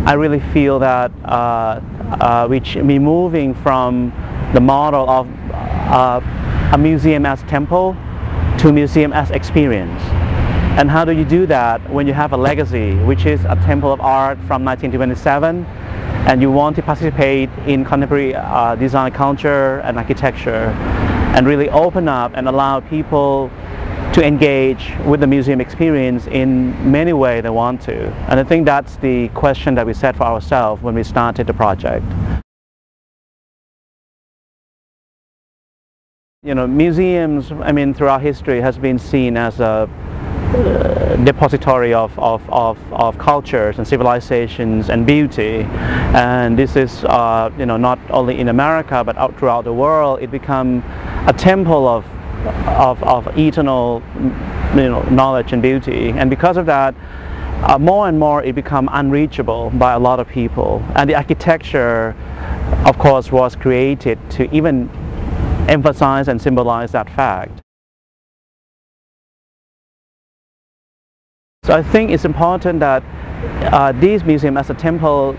I really feel that we're moving from the model of a museum as temple to museum as experience. And how do you do that when you have a legacy, which is a temple of art from 1927, and you want to participate in contemporary design culture and architecture, and really open up and allow people to engage with the museum experience in many ways they want to. And I think that's the question that we set for ourselves when we started the project. You know, museums, I mean, throughout history has been seen as a depository of cultures and civilizations and beauty, and this is you know, not only in America but out throughout the world. It become a temple of eternal, you know, knowledge and beauty, and because of that, more and more it become unreachable by a lot of people. And the architecture, of course, was created to even emphasize and symbolize that fact. So I think it's important that this museum as a temple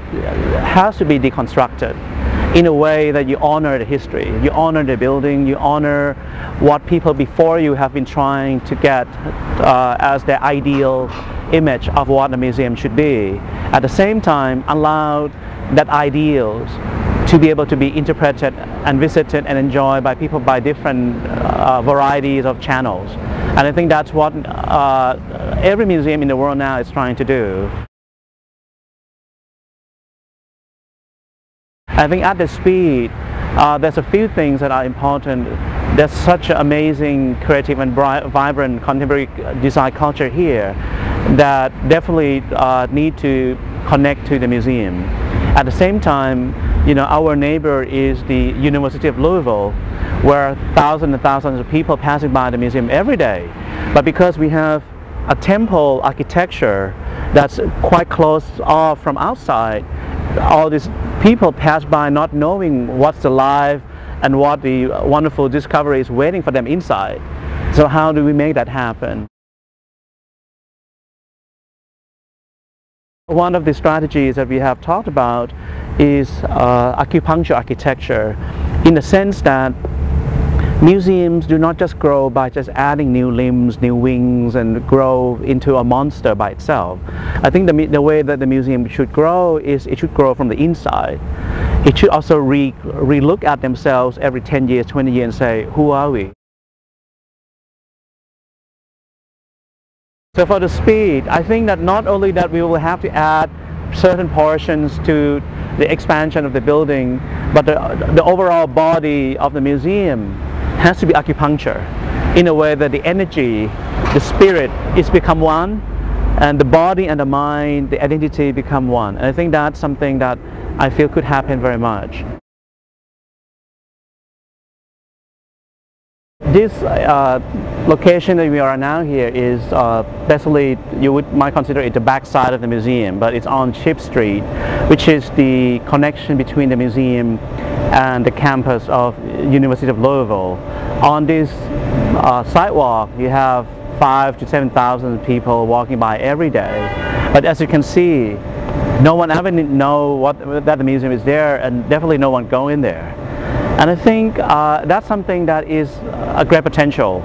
has to be deconstructed in a way that you honor the history, you honor the building, you honor what people before you have been trying to get as their ideal image of what a museum should be. At the same time, allow that ideals to be able to be interpreted and visited and enjoyed by people by different varieties of channels. And I think that's what every museum in the world now is trying to do. I think at the speed, there's a few things that are important. There's such an amazing, creative and vibrant contemporary design culture here that definitely need to connect to the museum. At the same time, you know, our neighbor is the University of Louisville, where thousands and thousands of people passing by the museum every day. But because we have a temple architecture that's quite close off from outside, all these people pass by not knowing what's alive and what the wonderful discovery is waiting for them inside. So how do we make that happen? One of the strategies that we have talked about is acupuncture architecture, in the sense that museums do not just grow by just adding new limbs, new wings, and grow into a monster by itself. I think the way that the museum should grow is it should grow from the inside. It should also re-look at themselves every 10 years, 20 years and say, who are we? So for the speed, I think that not only that we will have to add certain portions to the expansion of the building, but the overall body of the museum has to be acupuncture, in a way that the energy, the spirit is become one, and the body and the mind, the identity become one. And I think that's something that I feel could happen very much. This location that we are now here is basically, you might consider it the back side of the museum, but it's on Chip Street, which is the connection between the museum and the campus of University of Louisville. On this sidewalk, you have 5,000 to 7,000 people walking by every day. But as you can see, no one ever know that the museum is there, and definitely no one go in there. And I think that's something that is a great potential.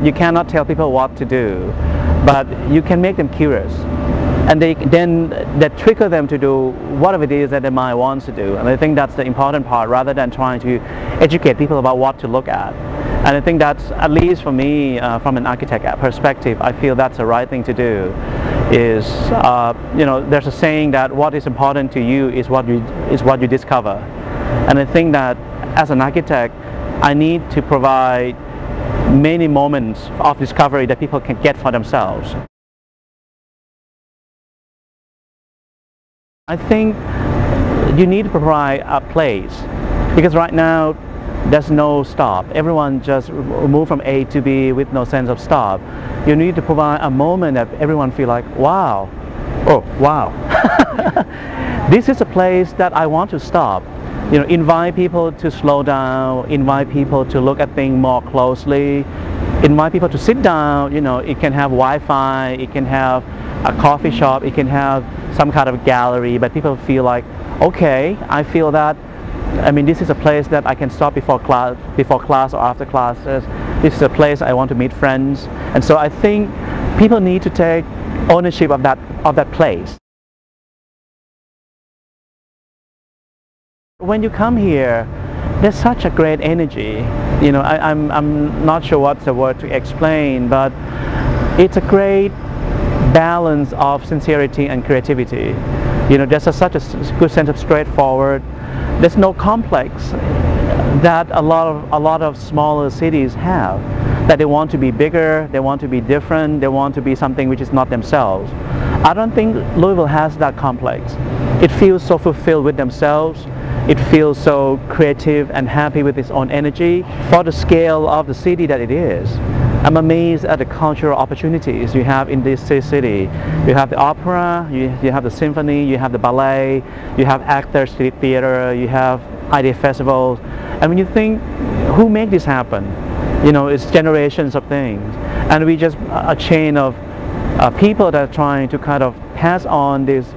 You cannot tell people what to do, but you can make them curious. And then that trigger them to do whatever it is that they might want to do. And I think that's the important part, rather than trying to educate people about what to look at. And I think that's, at least for me, from an architect perspective, I feel that's the right thing to do. Is you know, there's a saying that what is important to you is what you discover. And I think that as an architect, I need to provide many moments of discovery that people can get for themselves. I think you need to provide a place, because right now there's no stop. Everyone just move from A to B with no sense of stop. You need to provide a moment that everyone feel like, wow, oh wow, this is a place that I want to stop. You know, invite people to slow down, invite people to look at things more closely, invite people to sit down. It can have Wi-Fi, it can have a coffee shop, it can have some kind of gallery, but people feel like, okay, I feel that, this is a place that I can stop before class or after classes. This is a place I want to meet friends. And so I think people need to take ownership of that place. When you come here, there's such a great energy. I'm not sure what's the word to explain, but it's a great balance of sincerity and creativity. There's such a good sense of straightforward. There's no complex that a lot of smaller cities have, that they want to be bigger, they want to be different, they want to be something which is not themselves. I don't think Louisville has that complex. It feels so fulfilled with themselves. It feels so creative and happy with its own energy. For the scale of the city that it is, I'm amazed at the cultural opportunities you have in this city. You have the opera, you have the symphony, you have the ballet, you have actors theater, you have idea festivals. And when you think, who make this happen? It's generations of things. And we just a chain of people that are trying to kind of pass on these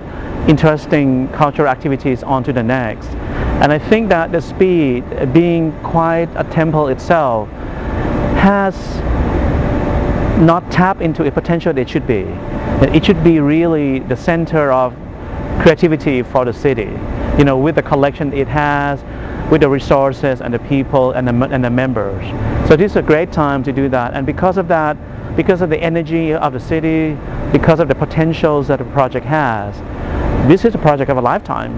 interesting cultural activities onto the next. And I think that the speed, being quite a temple itself, has not tapped into a potential that it should be. It should be really the center of creativity for the city. With the collection it has, with the resources and the people and the members. So this is a great time to do that. And because of that, because of the energy of the city, because of the potentials that the project has, this is a project of a lifetime.